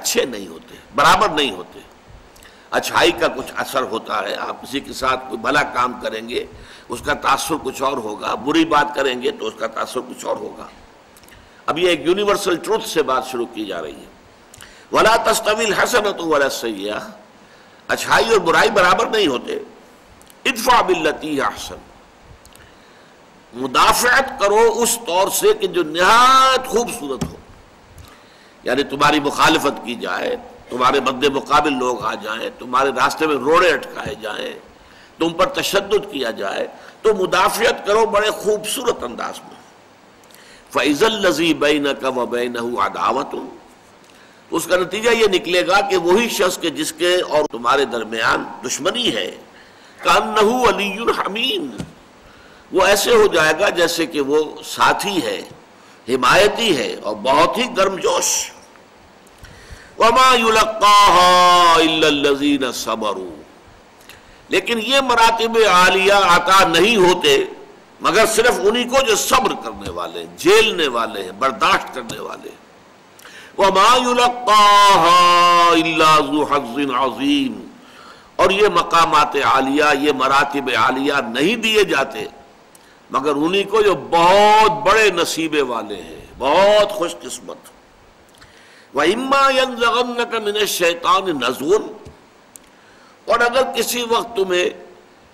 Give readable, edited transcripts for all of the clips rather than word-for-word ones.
اچھے نہیں ہوتے، برابر نہیں ہوتے۔ اچھائی کا کچھ اثر ہوتا ہے، آپ کسی کے ساتھ کوئی بھلا کام کریں گے اس کا تاثر کچھ اور ہوگا، بری بات کریں گے تو اس کا تاثر کچھ اور ہوگا۔ اب یہ ایک یونیورسل ٹروتھ سے بات شروع کی جا رہی ہے۔ وَلَا تَسْتَوِي الْحَسَنَةُ وَلَا السَّيِّئَةُ، اچھائی اور برائی برابر نہیں ہوتے۔ ادفع باللتی ہی احسن، مدافعت کرو اس طور سے کہ جو نہایت خوبصورت ہو، یعنی تمہاری مخالفت کی جائے، تمہارے مد مقابل لوگ آ جائیں، تمہارے راستے میں روڑے اٹکائے جائیں، تم پر تشدد کیا جائے، تو مدافعت کرو بڑے خوبصورت انداز میں۔ فَإِذَا الَّذِي بَيْنَكَ وَبَيْنَهُ عَدَاوَةٌ، اس کا نتیجہ یہ نکلے گا کہ وہی شخص کے جس کے اور تمہارے درمیان دشمنی ہے، كَأَنَّهُ وَلِيٌّ حَمِيمٌ، وہ ایسے ہو جائے گا جیسے کہ وہ ساتھی ہے، حمایتی ہے اور بہت ہی گرم جوش۔ وَمَا يُلَقَّاهَا إِلَّا الَّذِينَ صَبَرُوا، لیکن یہ مراتب عالیہ عطا نہیں ہوتے مگر صرف انہی کو جو صبر کرنے والے ہیں، جھیلنے والے ہیں، برداشت کرنے والے ہیں۔ وَمَا يُلَقَّاهَا إِلَّا ذُو حَظٍّ عَظِيمٍ، اور یہ مقامات عالیہ، یہ مراتب عالیہ نہیں دیے جاتے مگر انہی کو جو بہت بڑے نصیبے والے ہیں، بہت خوش قسمت۔ وَإِمَّا يَنزَغَنَّكَ مِنَ الشَّيْطَانِ نَزْغٌ، اور اگر کسی وقت تمہیں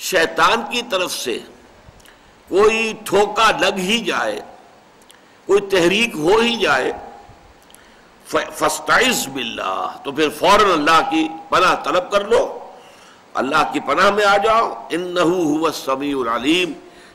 شیطان کی طرف سے کوئی ٹھوکا لگ ہی جائے، کوئی تحریک ہو ہی جائے، فَاسْتَعِذْ بِاللَّهِ، تو پھر فوراً اللہ کی پناہ طلب کر لو، اللہ کی پناہ میں آ جاؤ۔ إِنَّهُ هُوَ السَّمِيعُ الْعَلِيمُ،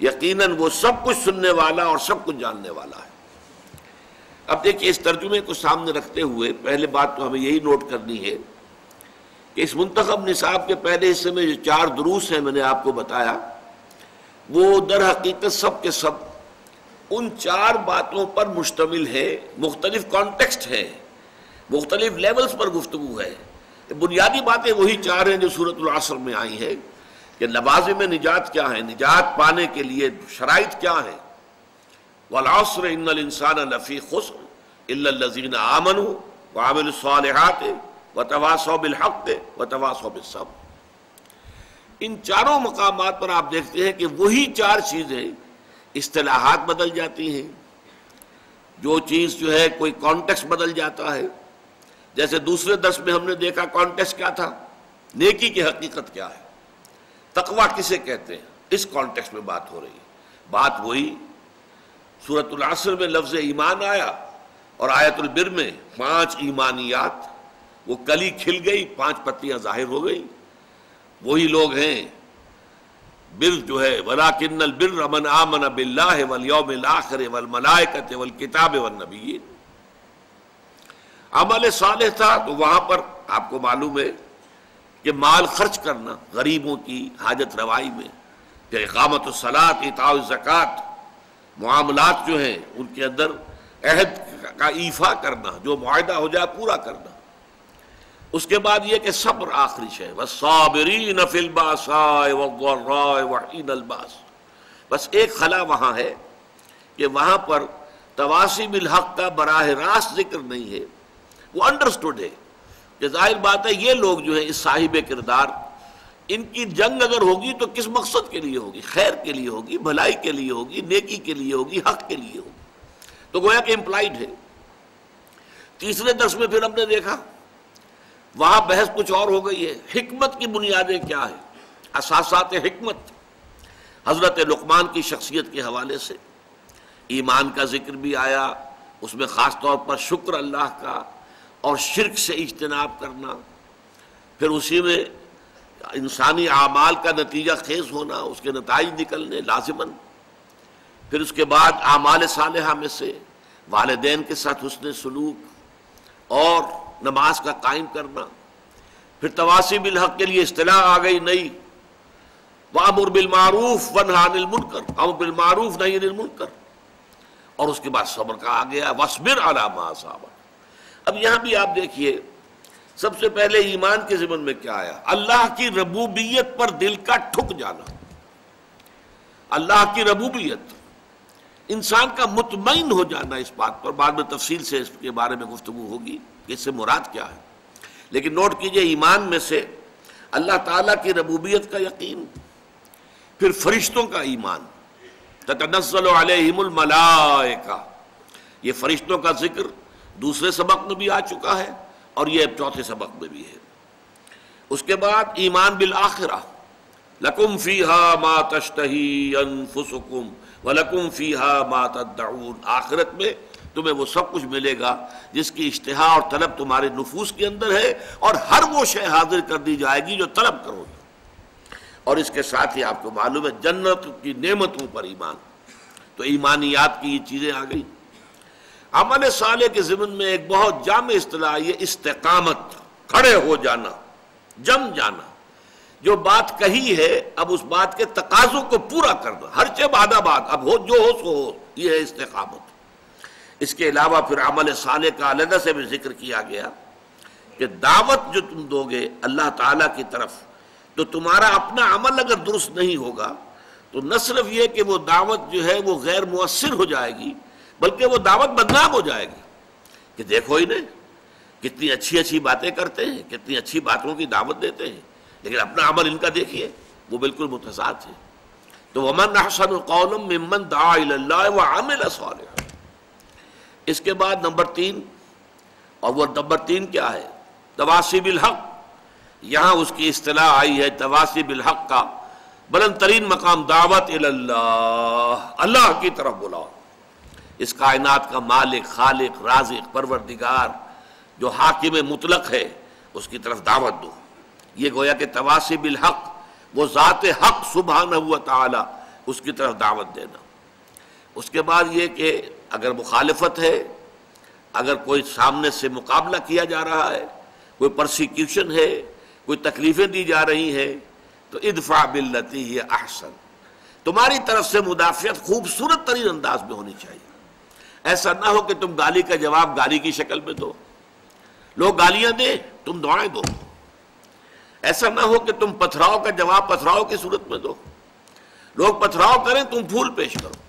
یقیناً وہ سب کچھ سننے والا اور سب کچھ جاننے والا ہے۔ اب دیکھیں اس ترجمے کو سامنے رکھتے ہوئے پہلے بات تو ہمیں یہی نوٹ کرنی ہے کہ اس منتخب نصاب کے پہلے حصے میں جو 4 دروس ہیں میں نے آپ کو بتایا، وہ در حقیقت سب کے سب ان 4 باتوں پر مشتمل ہے، مختلف کانٹیکسٹ ہے، مختلف لیولز پر گفتگو ہے۔ بنیادی باتیں وہی 4 ہیں جو سورۃ العصر میں آئی ہیں کہ لوازم نجات کیا ہے، نجات پانے کے لیے شرائط کیا ہیں۔ والعصر ان الانسان لفی خسر الا الذین آمنوا وعملوا الصالحات وتواصوا بالحق وتواصوا بالصبر۔ ان 4 مقامات پر آپ دیکھتے ہیں کہ وہی 4 چیزیں، اصطلاحات بدل جاتی ہیں، جو چیز جو ہے کوئی کانٹیکسٹ بدل جاتا ہے۔ جیسے دوسرے درس میں ہم نے دیکھا کانٹیکسٹ کیا تھا، نیکی کی حقیقت کیا ہے، تقویٰ کسے کہتے ہیں، اس کانٹیکسٹ میں بات ہو رہی ہے۔ بات وہی سورۃ العصر میں لفظ ایمان آیا اور آیت البر میں 5 ایمانیات، وہ کلی کھل گئی، 5 پتیاں ظاہر ہو گئی، وہی لوگ ہیں۔ بر جو ہے وَلَٰكِنَّ الْبِرَّ مَنْ آمَنَ بِاللَّهِ وَالْيَوْمِ الْآخِرِ وَالْمَلَائِكَةِ وَالْكِتَابِ وَالنَّبِيِّينَ۔ عمل صالح تھا تو وہاں پر آپ کو معلوم ہے کہ مال خرچ کرنا غریبوں کی حاجت روائی میں، پھر اقامت الصلاۃ، ایتاء الزکوٰۃ، معاملات جو ہیں ان کے اندر عہد کا ایفا کرنا، جو معاہدہ ہو جائے پورا کرنا۔ اس کے بعد یہ کہ صبر آخری شے، والصابرین فی البأساء والضراء وحین الباس۔ بس ایک خلا وہاں ہے کہ وہاں پر تواصی بالحق کا براہ راست ذکر نہیں ہے، وہ انڈرسٹوڈ ہے کہ ظاہر بات ہے یہ لوگ جو ہیں اس صاحب کردار، ان کی جنگ اگر ہوگی تو کس مقصد کے لیے ہوگی؟ خیر کے لیے ہوگی، بھلائی کے لیے ہوگی، نیکی کے لیے ہوگی، حق کے لیے ہوگی، تو گویا کہ امپلائڈ ہے۔ تیسرے درس میں پھر ہم نے دیکھا وہاں بحث کچھ اور ہو گئی ہے، حکمت کی بنیادیں کیا ہیں، اساسات حکمت، حضرت لقمان کی شخصیت کے حوالے سے ایمان کا ذکر بھی آیا، اس میں خاص طور پر شکر اللہ کا اور شرک سے اجتناب کرنا، پھر اسی میں انسانی اعمال کا نتیجہ خیز ہونا، اس کے نتائج نکلنے لازماً، پھر اس کے بعد اعمال صالحہ میں سے والدین کے ساتھ حسن سلوک اور نماز کا قائم کرنا، پھر تواصی بالحق کے لیے اصطلاح آ گئی نئی، وَأَمُرْ بِالْمَعْرُوفِ وَانْهَ عَنِ الْمُنْكَرِ، امر بالمعروف نہی عن المنکر، اور اس کے بعد صبر کا آ گیا وَاصْبِرْ عَلَىٰ مَا أَصَابَكَ۔ اب یہاں بھی آپ دیکھیے سب سے پہلے ایمان کے ضمن میں کیا آیا؟ اللہ کی ربوبیت پر دل کا ٹھک جانا، اللہ کی ربوبیت، انسان کا مطمئن ہو جانا اس بات پر، بعد میں تفصیل سے اس کے بارے میں گفتگو ہوگی کہ اس سے مراد کیا ہے، لیکن نوٹ کیجئے ایمان میں سے اللہ تعالیٰ کی ربوبیت کا یقین، پھر فرشتوں کا ایمان، تتنزل علیہم الملائکہ، یہ فرشتوں کا ذکر دوسرے سبق میں بھی آ چکا ہے اور یہ اب چوتھے سبق میں بھی ہے۔ اس کے بعد ایمان بالآخرہ، لکم فیہا ما تشتہی انفسکم وَلَكُمْ فِيهَا مَا تَدَّعُونَ، آخرت میں تمہیں وہ سب کچھ ملے گا جس کی اشتہا اور طلب تمہارے نفوس کے اندر ہے، اور ہر وہ شے حاضر کر دی جائے گی جو طلب کرو گے۔ اور اس کے ساتھ ہی آپ کو معلوم ہے جنت کی نعمتوں پر ایمان، تو ایمانیات کی یہ چیزیں آ گئی۔ عمل صالح کے ضمن میں ایک بہت جامع اصطلاح یہ استقامت، کھڑے ہو جانا، جم جانا، جو بات کہی ہے اب اس بات کے تقاضوں کو پورا کرنا، ہر چیز بعد بات، اب ہو جو ہو سو ہو، یہ ہے استقامت۔ اس کے علاوہ پھر عمل صالح کا علیحدہ سے بھی ذکر کیا گیا کہ دعوت جو تم دو گے اللہ تعالیٰ کی طرف، تو تمہارا اپنا عمل اگر درست نہیں ہوگا تو نہ صرف یہ کہ وہ دعوت جو ہے وہ غیر مؤثر ہو جائے گی، بلکہ وہ دعوت بدنام ہو جائے گی کہ دیکھو ہی نہیں کتنی اچھی اچھی باتیں کرتے ہیں، کتنی اچھی باتوں کی دعوت دیتے ہیں، لیکن اپنا عمل ان کا دیکھیے وہ بالکل متضاد ہے۔ تو وَمَنْ أَحْسَنُ قَوْلًا مِّمَّنْ دَعَا إِلَى اللَّهِ وَعَمِلَ صَالِحًا۔ اس کے بعد نمبر 3، اور وہ نمبر 3 کیا ہے؟ تواصی بالحق۔ یہاں اس کی اصطلاح آئی ہے تواصی بالحق کا بلند ترین مقام، دعوت الی اللہ، اللہ کی طرف بلاؤ، اس کائنات کا مالک، خالق، رازق، پروردگار جو حاکم مطلق ہے اس کی طرف دعوت دو۔ یہ گویا کہ تواصی بالحق، وہ ذات حق سبحانہ و تعالی، اس کی طرف دعوت دینا۔ اس کے بعد یہ کہ اگر مخالفت ہے، اگر کوئی سامنے سے مقابلہ کیا جا رہا ہے، کوئی پرسیکیوشن ہے، کوئی تکلیفیں دی جا رہی ہیں، تو ادفع باللتی ہی احسن، تمہاری طرف سے مدافعت خوبصورت ترین انداز میں ہونی چاہیے۔ ایسا نہ ہو کہ تم گالی کا جواب گالی کی شکل میں دو، لوگ گالیاں دیں تم دعائیں دو، ایسا نہ ہو کہ تم پتھراؤ کا جواب پتھراؤ کی صورت میں دو، لوگ پتھراؤ کریں تم پھول پیش کرو۔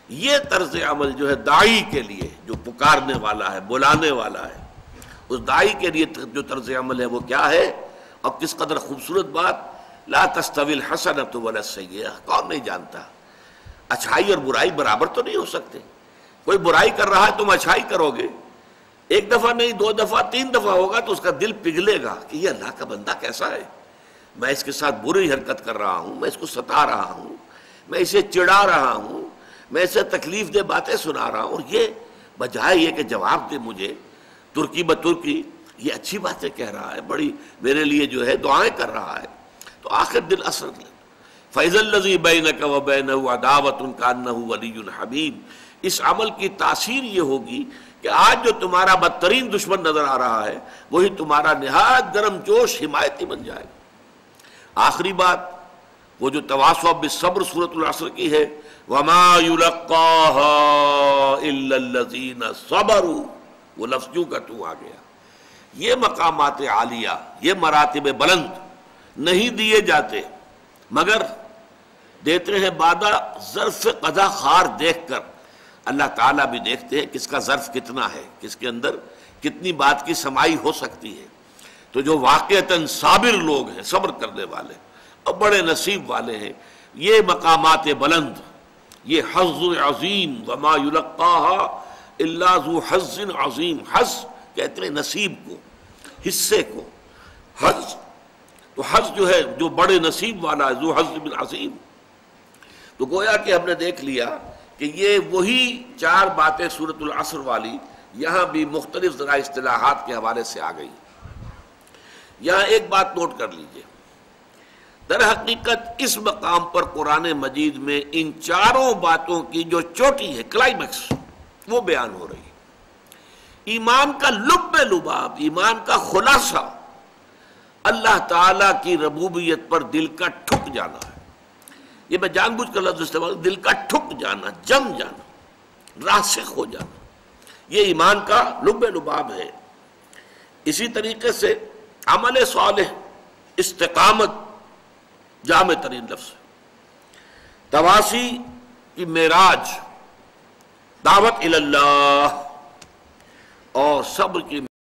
یہ طرز عمل جو ہے داعی کے لیے، جو پکارنے والا ہے، بلانے والا ہے، اس داعی کے لیے جو طرز عمل ہے وہ کیا ہے؟ اور کس قدر خوبصورت بات، لا تستوی الحسنۃ ولا السیئۃ، کون نہیں جانتا اچھائی اور برائی برابر تو نہیں ہو سکتے۔ کوئی برائی کر رہا ہے تم اچھائی کرو گے، ایک دفعہ نہیں، 2 دفعہ 3 دفعہ ہوگا تو اس کا دل پگھلے گا کہ یہ اللہ کا بندہ کیسا ہے، میں اس کے ساتھ بری حرکت کر رہا ہوں، میں اس کو ستا رہا ہوں، میں اسے چڑھا رہا ہوں، میں اسے تکلیف دہ باتیں سنا رہا ہوں، اور یہ بجائے یہ کہ جواب دے مجھے ترکی بترکی، یہ اچھی باتیں کہہ رہا ہے، بڑی میرے لیے جو ہے دعائیں کر رہا ہے، تو آخر دل اثر لے۔ فَإِذَا الَّذِي بَيْنَكَ وَبَيْنَهُ عَدَاوَةٌ كَأَنَّهُ وَلِيٌّ حَمِيمٌ۔ اس عمل کی تاثیر یہ ہوگی کہ آج جو تمہارا بدترین دشمن نظر آ رہا ہے وہی تمہارا نہایت گرم جوش حمایتی بن جائے گا۔ آخری بات، وہ جو تواصوا بالصبر سورۃ العصر کی ہے، وَمَا يُلَقَّاهَا إِلَّا الَّذِينَ صَبَرُوا، وہ لفظ کیوں کا تو آ گیا۔ یہ مقامات عالیہ، یہ مراتب بلند نہیں دیے جاتے، مگر دیتے ہیں بادہ ظرف قضا خار دیکھ کر۔ اللہ تعالیٰ بھی دیکھتے ہیں کس کا ظرف کتنا ہے، کس کے اندر کتنی بات کی سمائی ہو سکتی ہے۔ تو جو واقعتاً صابر لوگ ہیں، صبر کرنے والے اور بڑے نصیب والے ہیں، یہ مقامات بلند، یہ حظ عظیم، وما یلقاها الا ذو حظ عظیم۔ حظ کہتے ہیں نصیب کو، حصے کو، حظ تو حظ جو ہے جو بڑے نصیب والا ہے، ذو حظ عظیم۔ تو گویا کہ ہم نے دیکھ لیا کہ یہ وہی 4 باتیں سورۃ العصر والی یہاں بھی مختلف ذرا اصطلاحات کے حوالے سے آ گئی۔ یہاں ایک بات نوٹ کر لیجئے، در حقیقت اس مقام پر قرآن مجید میں ان 4 باتوں کی جو چوٹی ہے، کلائمیکس، وہ بیان ہو رہی ہے۔ ایمان کا لب لباب، ایمان کا خلاصہ اللہ تعالیٰ کی ربوبیت پر دل کا ٹھک جانا ہے۔ یہ میں جان بوجھ کر لفظ استعمال، دل کا ٹھک جانا، جم جانا، راسخ ہو جانا، یہ ایمان کا لب لباب ہے۔ اسی طریقے سے عمل صالح، استقامت جامع ترین لفظ ہے۔ تواسی کی معراج، دعوت الی اللہ اور صبر کی